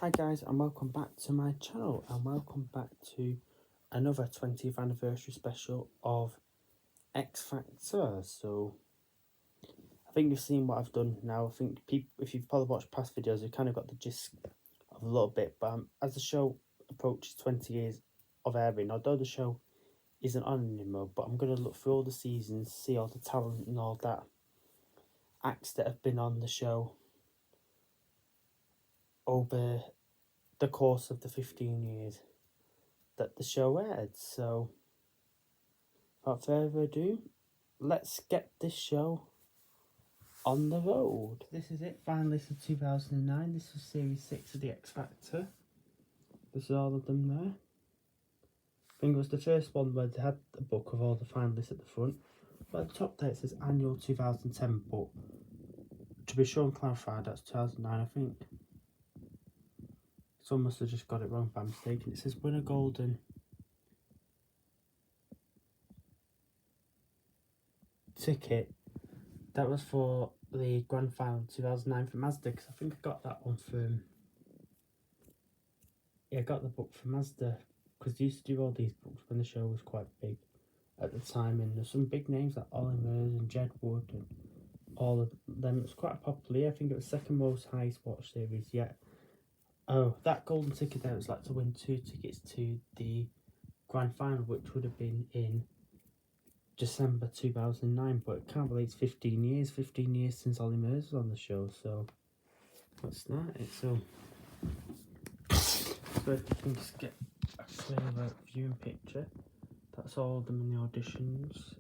Hi guys, and welcome back to my channel, and welcome back to another 20th anniversary special of X Factor. So I think you've seen what I've done now. I think people, if you've probably watched past videos, you've kind of got the gist of a little bit. But as the show approaches 20 years of airing, although the show isn't on anymore, but I'm going to look through all the seasons, see all the talent and all that, acts that have been on the show over the course of the 15 years that the show aired. So without further ado, let's get this show on the road. This is it, finalist of 2009. This was series 6 of the X Factor. This is all of them there. I think it was the first one where they had the book of all the finalists at the front. But at the top there it says annual 2010, but to be sure and clarified, that's 2009, I think. Someone must have just got it wrong by mistake. And it says win a golden ticket. That was for the grand final 2009 for Mazda, because I think I got that one from... Yeah, I got the book from Mazda, because they used to do all these books when the show was quite big at the time, and there's some big names like Ollie Murs and Jed Wood and all of them. It was quite popular. I think it was second most highest watch series yet. Oh, that golden ticket there was like to win 2 tickets to the grand final, which would have been in December 2009, but I can't believe it's 15 years since Ollie Murs was on the show. So that's that. So if you can just get a clearer viewing picture, that's all of them in the auditions.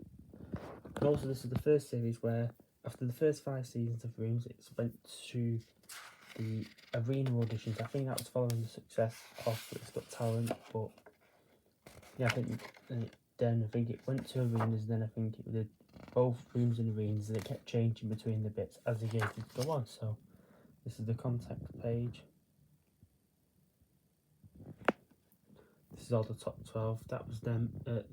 And also this is the first series where after the first 5 seasons of Rooms, it's went to the arena auditions. I think that was following the success of It's Got Talent, but yeah, I think it went to arenas, then I think it did both Rooms and arenas, and it kept changing between the bits as the years did go on. So this is the contact page. This is all the top 12. That was them at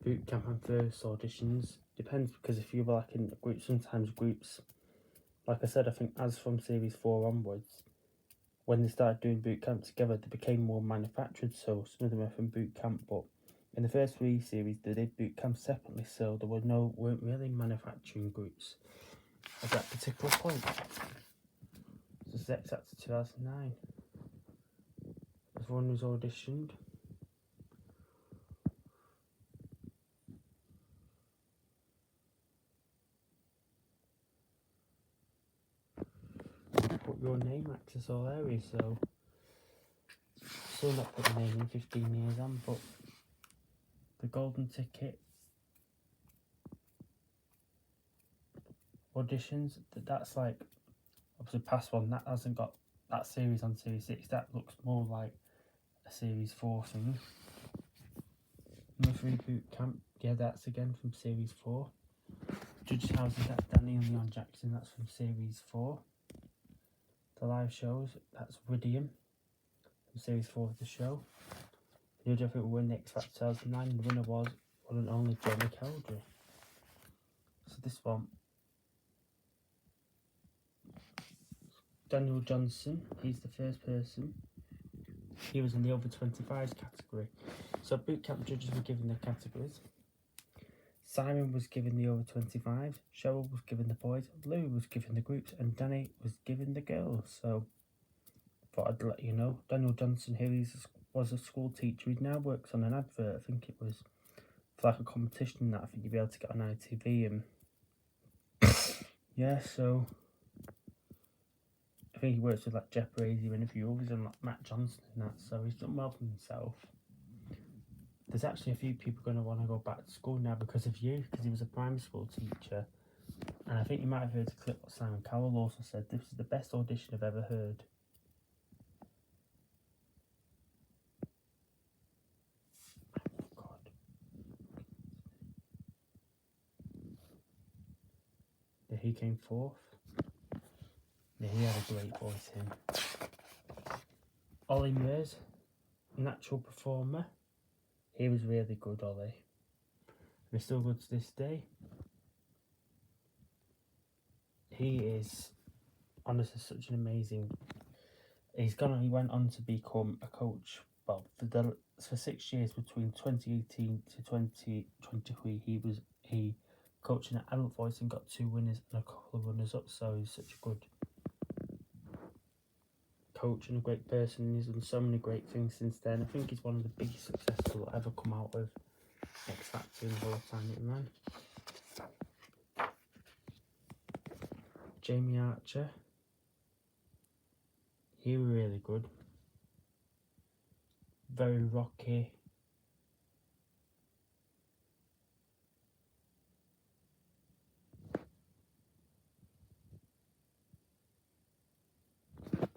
boot camp and first auditions. Depends, because if you were like in a group, sometimes groups, like I said, I think as from series 4 onwards, when they started doing boot camp together, they became more manufactured. So some of them are from boot camp, but in the first 3 series they did boot camp separately, so there weren't really manufacturing groups at that particular point. So this is X Factor 2009. Everyone was auditioned. Put your name access all areas, so still not put the name in 15 years on, but the golden ticket auditions, that's like obviously past one, that hasn't got that series on series 6, that looks more like a series 4 thing. Referee boot camp, yeah, that's again from series 4. Judges houses, that's Danny and Leon Jackson, that's from series 4. The live shows, that's Widium from series 4 of the show. The judge, I think, will win the X Factor 2009, and the winner was one and only Jamie Cowdrey. So this one, Daniel Johnson, he's the first person. He was in the over 25s category. So boot camp judges were given the categories. Simon was given the over 25s, Cheryl was given the boys, Louis was given the groups, and Danny was given the girls. So thought I'd let you know. Daniel Johnson here, was a school teacher. He now works on an advert. I think it was for like a competition that I think you'd be able to get on ITV. And yeah, so I think he works with like Jeff Brady and a few others, and like Matt Johnson and that. So he's done well for himself. There's actually a few people going to want to go back to school now because of you, because he was a primary school teacher. And I think you might have heard a clip what Simon Cowell also said. This is the best audition I've ever heard. Oh God. Yeah, he came 4th. Yeah, he had a great voice, him. Ollie Murs, natural performer. He was really good, Ollie. He's still good to this day. He is honestly such an amazing He went on to become a coach. Well, for 6 years between 2018 to 2023, he coached an adult voice and got 2 winners and a couple of runners up. So he's such a good coach and a great person. He's done so many great things since then. I think he's one of the biggest successes that will ever come out of X Factor in the whole time it ran. Jamie Archer, he was really good. Very rocky.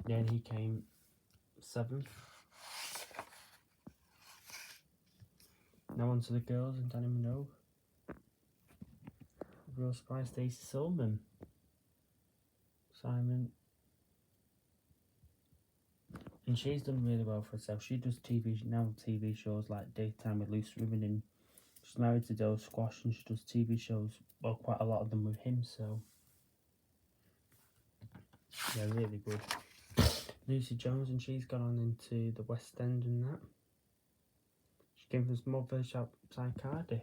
Then he came 7th. Now on to the girls and Danny Minogue. Real surprise, Stacey Simon. And she's done really well for herself. She does TV shows like Daytime with Loose Women, and she's married to Dale Squash, and she does TV shows, well, quite a lot of them with him, so yeah, really good. Lucy Jones, and she's gone on into the West End and that. She came from small village outside Cardiff.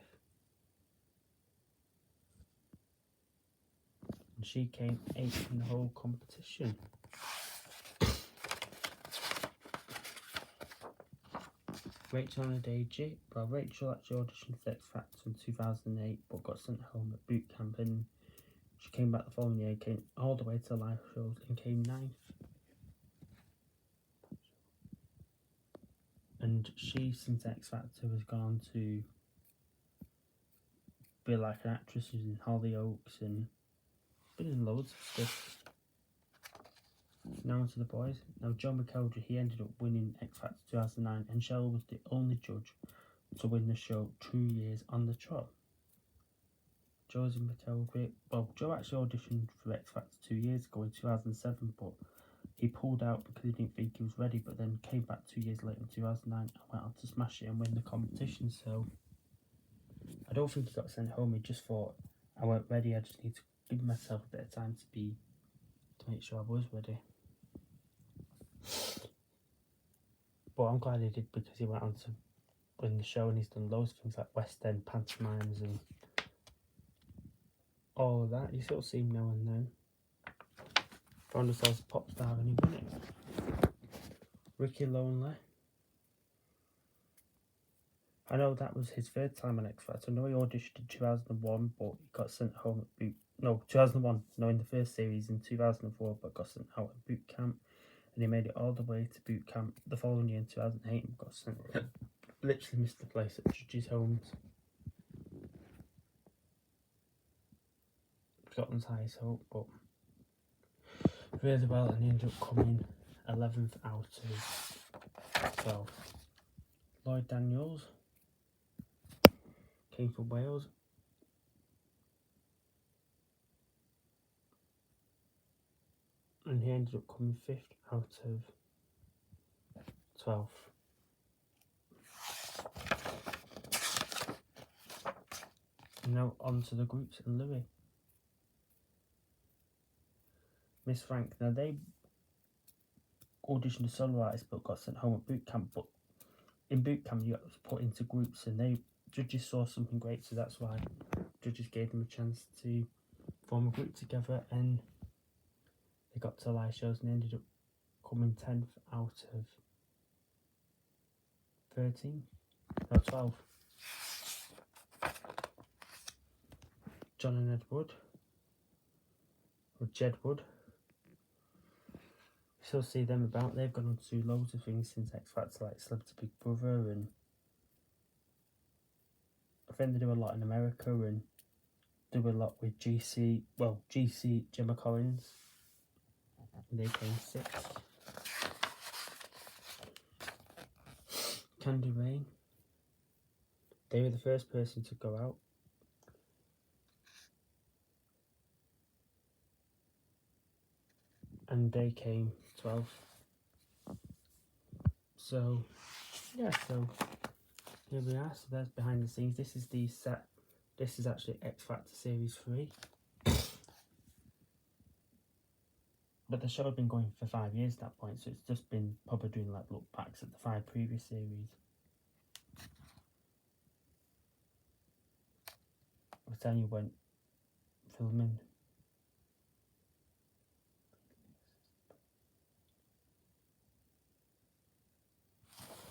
And she came 8th in the whole competition. Rachel Anadeji. Well, Rachel actually auditioned for X Factor in 2008, but got sent home at boot camp, and she came back the following year, came all the way to live shows and came 9th. And she, since X Factor, has gone on to be like an actress in Hollyoaks and been in loads of stuff. Now on to the boys. Now John McElroy, he ended up winning X Factor 2009, and Shell was the only judge to win the show 2 years on the trot. Josie McElroy, well, Joe actually auditioned for X Factor 2 years ago in 2007, but he pulled out because he didn't think he was ready, but then came back 2 years later in 2009 and went on to smash it and win the competition. So I don't think he got sent home. He just thought, I weren't ready, I just need to give myself a bit of time to make sure I was ready. But I'm glad he did, because he went on to win the show, and he's done loads of things like West End pantomimes and all of that. You still see him now and then. Found himself a pop star and he won it. Ricky Lonely. I know that was his 3rd time on X Factor. I know he auditioned in 2001, but he got sent home at boot. No, 2001. No, in the first series in 2004, but got sent out at boot camp. And he made it all the way to boot camp the following year in 2008 and got sent home. Literally missed the place at judges' homes. Scotland's highest hope, but really well, and he ended up coming 11th out of 12. Lloyd Daniels came from Wales. And he ended up coming 5th out of 12. Now on to the groups and Louis. Miss Frank. Now they auditioned as solo artists but got sent home at boot camp. But in boot camp you got put into groups, and judges saw something great, so that's why judges gave them a chance to form a group together, and they got to live shows and ended up coming 10th out of 13. No, 12. John and Ed Wood, or Jed Wood. Still see them about. They've gone on to do loads of things since X Factor, like Celebrity Big Brother, and I think they do a lot in America and do a lot with GC Gemma Collins. And they came 6th. Candy Rain. They were the first person to go out. And they came 12th. So, yeah, so here we are. So there's behind the scenes. This is the set. This is actually X Factor Series 3. But the show had been going for 5 years at that point, so it's just been probably doing like look backs at the 5 previous series. I was telling you when filming.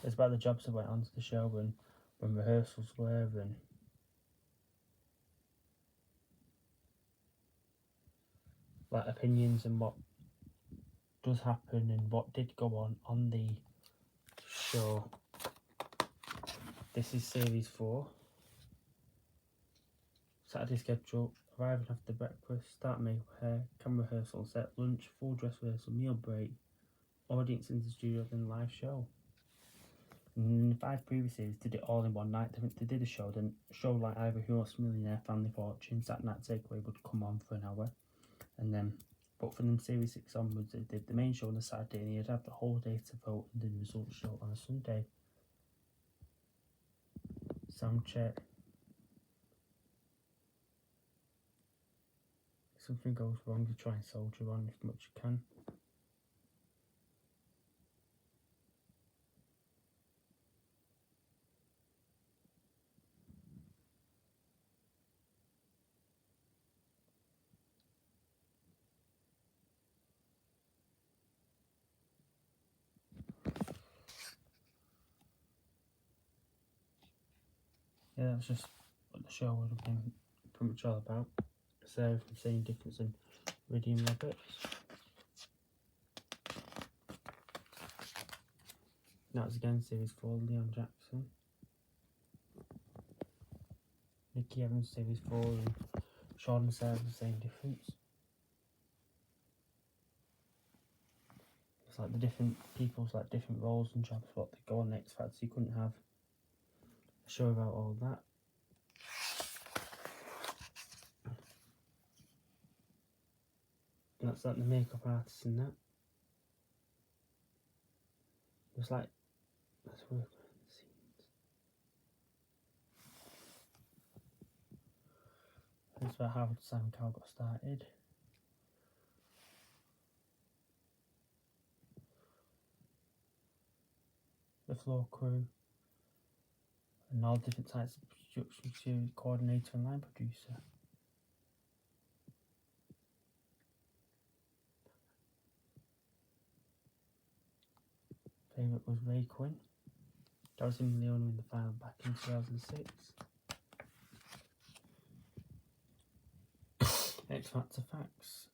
It's about the jobs that went onto the show and when rehearsals were and like opinions and what does happen and what did go on the show. This is series 4. Saturday schedule: arriving after breakfast, start makeup, hair, camera rehearsal, set, lunch, full dress rehearsal, meal break, audience in the studio, then live show. And the 5 previous series did it all in one night. They did a show, then a show like either Who Wants a Millionaire, Family Fortune, Saturday Night Takeaway would come on for an hour, and then but from series 6 onwards, they did the main show on the Saturday, and you'd have the whole day to vote, and then the results show on a Sunday. Sound check. If something goes wrong, you try and soldier on as much as you can. Yeah, that's just what the show would have been pretty much all about. Sarah from St. Dickens and Ridian Roberts. That was again series 4, Leon Jackson. Nikki Evans, series 4, and Sean and Sarah from St. Difference. It's like the different people's like different roles and jobs, what they go on the X Factor. You couldn't have a show about all that. And that's like the makeup artists and that. It was like, let's work behind the scenes. That's about how Simon Cowell got started. The floor crew. And all different types of production series coordinator and line producer. Favourite was Ray Quinn. That was him and Leona in the final back in 2006. X Factor facts.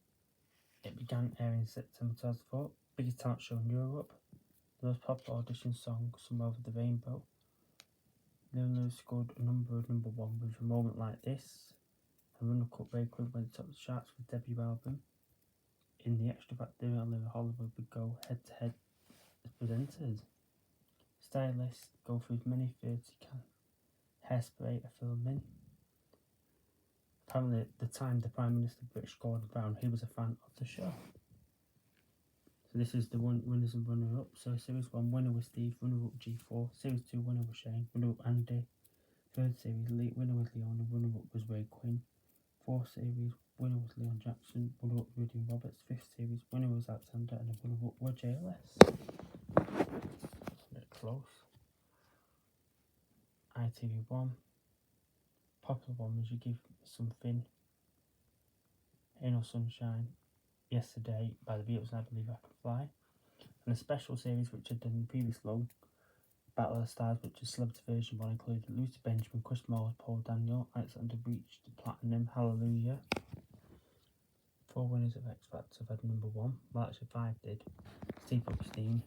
It began airing in September 2004. Biggest talent show in Europe. The most popular audition song, Somewhere Over the Rainbow. Leona scored a number of number 1 with A Moment Like This. And runner-up Ray Quinn went top of the charts with debut album. In the Extra Factor, only Hollywood would go head-to-head as presenters. Stylists go through as many fields you can. Hairspray are filming. Apparently, at the time, the Prime Minister, British Gordon Brown, he was a fan of the show. So this is the winners and runner-up. So Series 1, winner was Steve, runner-up G4. Series 2, winner was Shane, runner-up Andy. Third series, winner was Leona, runner-up was Ray Quinn. Fourth series, winner was Leon Jackson, runner-up Ridian Roberts. Fifth series, winner was Alexander, and the runner-up were JLS. Close. ITV1. Popular one was You Give Something, Ain't No Sunshine, Yesterday by the Beatles, and I Believe I Can Fly. And a special series which had done the previous long, Battle of the Stars, which is Celebrity Version 1, included Lucy Benjamin, Chris Moore, Paul Daniel, Alexander reached the Platinum, Hallelujah. 4 winners of X Factor have had number 1, well actually 5 did. Steve Epstein,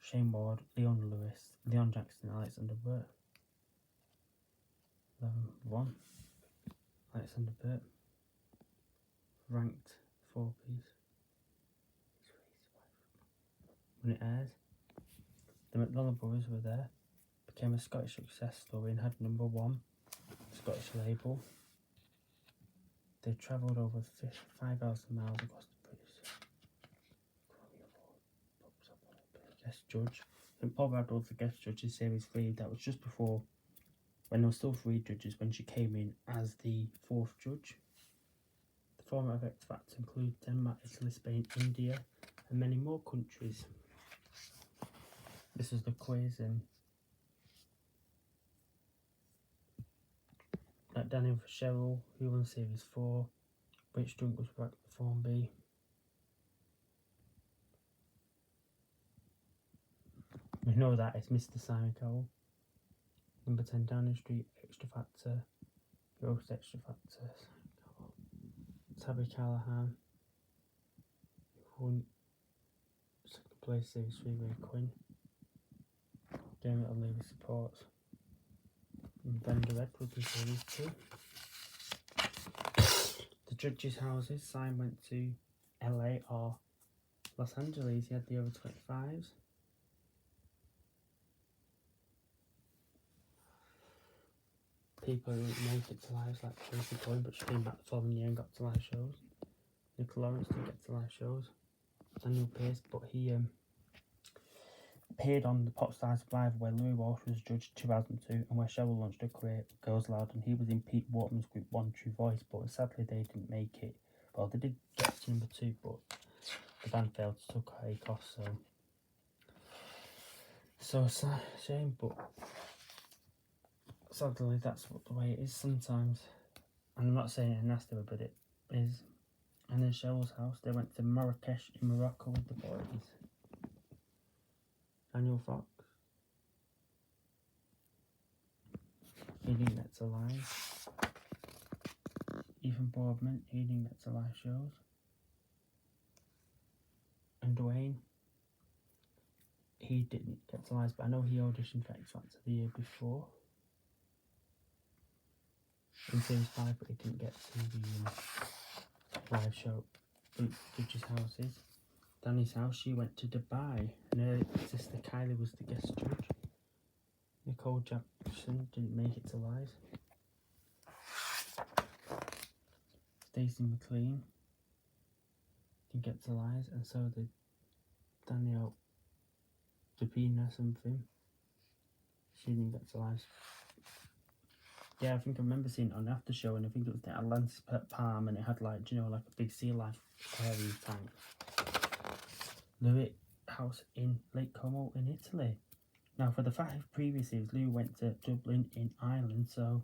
Shane Ward, Leona Lewis, Leon Jackson, Alexander Burt. 1. Alexander Burt. Ranked 4 piece. When it aired, the McDonald brothers were there, became a Scottish success story and had number 1 Scottish label. They travelled over 5,000 miles across the British. Guest judge. And Paul Rudd was the guest judge in series 3. That was just before, when there were still 3 judges, when she came in as the 4th judge. The format of X Factor include Denmark, Italy, Spain, India, and many more countries. This is the quiz, and Daniel for Cheryl, who won Series 4, which drunk was back to Form B. We know that it's Mr. Simon Cowell. Number 10, Downing Street, Extra Factor, Ghost Extra Factor, Tabby Callahan, who won second place Series 3 with Quinn. Game that Lever supports. And Bender Edwards in Series 2. The judges' houses, Simon went to LA or Los Angeles, he had the over 25s. People who didn't make it to lives like Tracy Coyne, but she came back the following year and got to live shows. Nick Lawrence didn't get to live shows. Daniel Pierce, but he appeared on the Popstars Survivor where Louis Walsh was judged 2002 and where Cheryl launched her career Girls Loud, and he was in Pete Waterman's group One True Voice, but sadly they didn't make it. Well, they did get to number 2, but the band failed to took a cost, so it's a shame, but sadly that's what the way it is sometimes. And I'm not saying it nasty, but it is. And in Cheryl's house, they went to Marrakesh in Morocco with the boys. Daniel Fox, he didn't get to live. Ethan Boardman, he didn't get to live shows. And Dwayne, he didn't get to live, but I know he auditioned for X Factor the year before in Series 5, but he didn't get to the live show. Judges' houses. Danny's house, she went to Dubai, and her sister Kylie was the guest judge. Nicole Jackson didn't make it to live. Stacey McLean didn't get to live, and so did Danielle Dupina something. She didn't get to live. Yeah, I think I remember seeing it on After Show, and I think it was the Atlantis Palm, and it had like, you know, like a big sea life aquarium tank. Louis house in Lake Como in Italy. Now, for the 5 previous years, Lou went to Dublin in Ireland, so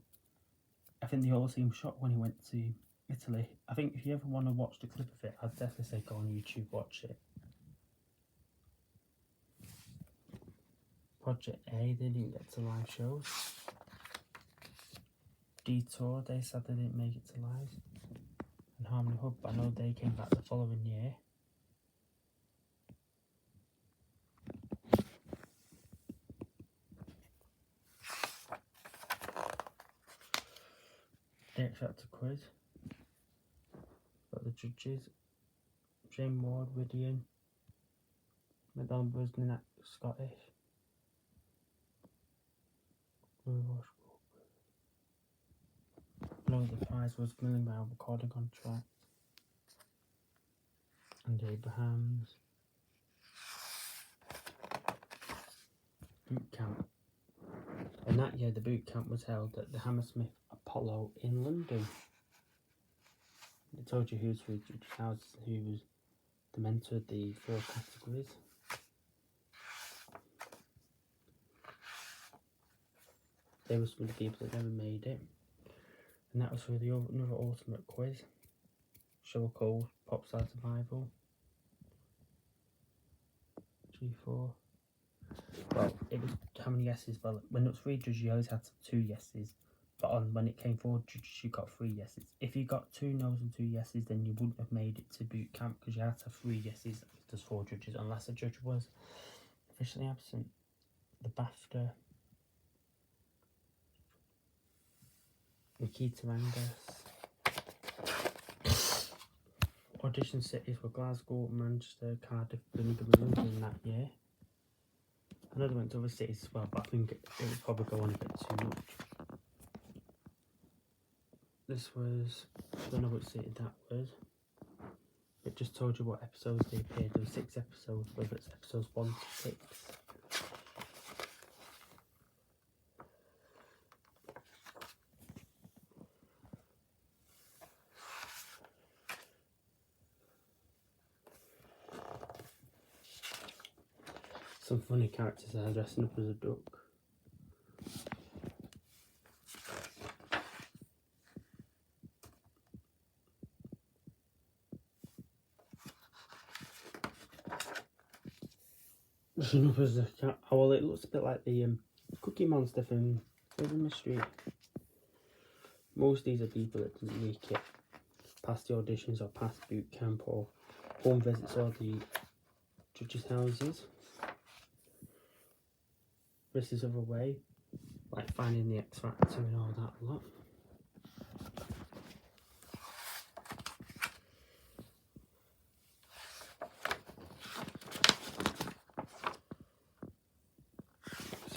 I think they all seemed shocked when he went to Italy. I think if you ever want to watch the clip of it, I'd definitely say go on YouTube, watch it. Project A, they didn't get to live shows. Detour, they said they didn't make it to live. And Harmony Hub, I know they came back the following year. The X Factor quiz. Got the judges. Jane Ward, Wydian, McDonald Brosnan, Scottish. No, the prize was $1 Million recording contract. And Abraham's boot camp. And that year, the boot camp was held at the Hammersmith Apollo in London. It told you who's for Judges' houses, who was the mentor of the 4 categories. They were some of the people that never made it. And that was for the another ultimate quiz. Cheryl Cole, Popstar Survival. G4. Well, it was how many yeses? Well, when it was 3 judges, you always had 2 yeses. But when it came 4 judges, you got 3 yeses. If you got 2 no's and 2 yeses, then you wouldn't have made it to boot camp because you had to have 3 yeses if there's 4 judges, unless a judge was officially absent. The BAFTA. Nikita Angus. Audition cities were Glasgow, Manchester, Cardiff, Birmingham and London that year. I know they went to other cities as well, but I think it would probably go on a bit too much. This was, I don't know what city that was. It just told you what episodes they appeared. There were 6 episodes, whether it's episodes 1 to 6. Some funny characters there dressing up as a duck. Dressing up as a cat. Oh, well, it looks a bit like the Cookie Monster from Murder Mystery. Most of these are people that didn't make it past the auditions or past boot camp or home visits or the judges' houses. This is other way, like finding the X Factor and all that lot.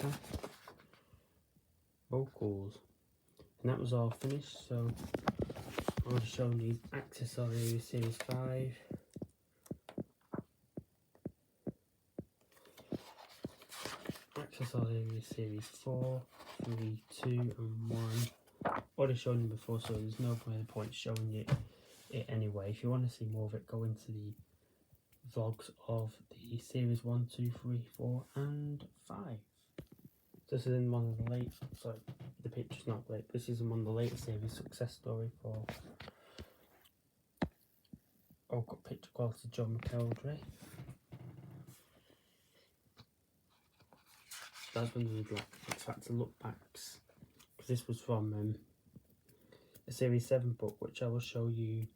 So, vocals. And that was all finished, so I've already shown you Accessory Series 5. Accessory Series 4, 3, 2 and 1. Already shown you before, so there's no point showing you it anyway. If you want to see more of it, go into the vlogs of the Series 1, 2, 3, 4 and 5. This is in one of the late, sorry, the picture's not late, this is in one of the later series success story for got picture quality John McElderry. That's when we did like X Factor look backs, because this was from a Series 7 book, which I will show you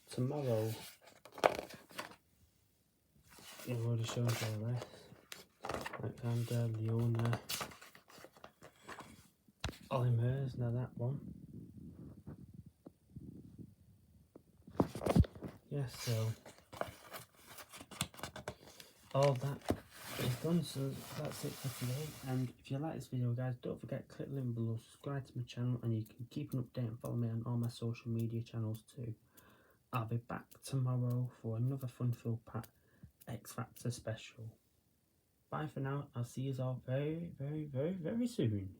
tomorrow. I've already shown you all this. Alexander, Leona, Ollie Murs, now that one. Yeah, so all that is done, so that's it for today. And if you like this video, guys, don't forget to click the link below, subscribe to my channel, and you can keep an update and follow me on all my social media channels too. I'll be back tomorrow for another fun-filled pack X Factor special. Bye for now. I'll see you all very, very, very, very soon.